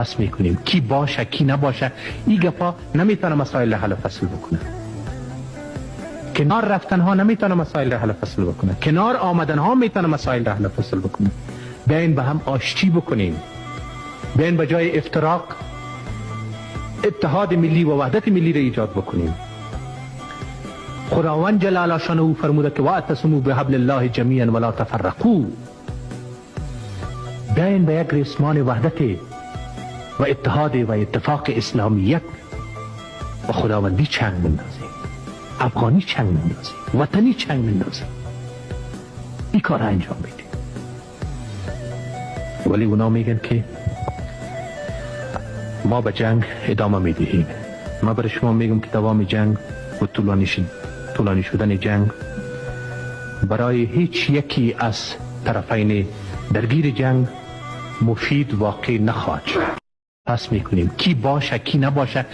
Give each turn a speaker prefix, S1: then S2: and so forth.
S1: بس میکنیم کی باشه کی نباشه. این گپا نمیتونه مسائل حل و فصل بکنه. کنار رفتن ها نمیتونه مسائل حل و فصل بکنه. کنار آمدن ها میتونه مسائل حل و فصل بکنه. بیاین به هم آشتی بکنیم. بیاین به جای افتراق اتحاد ملی و وحدت ملی را ایجاد بکنیم. خداوند جل شانه او فرموده که واعتصموا بحبل الله جمیعا ولا تفرقوا. بیاین به یک ریسمان وحدت و اتحاد و اتفاق اسلامیت و خداوندی چنگ بندازیم. افغانی چنگ بندازیم. وطنی چنگ بندازیم. این کار انجام بدیم. ولی اونا میگن که ما به جنگ ادامه میدهیم. ما برای شما میگم که دوام جنگ و طولانی شدن جنگ برای هیچ یکی از طرفین درگیر جنگ مفید واقع نخواهد شد. پس میکنیم کی باشه کی نباشه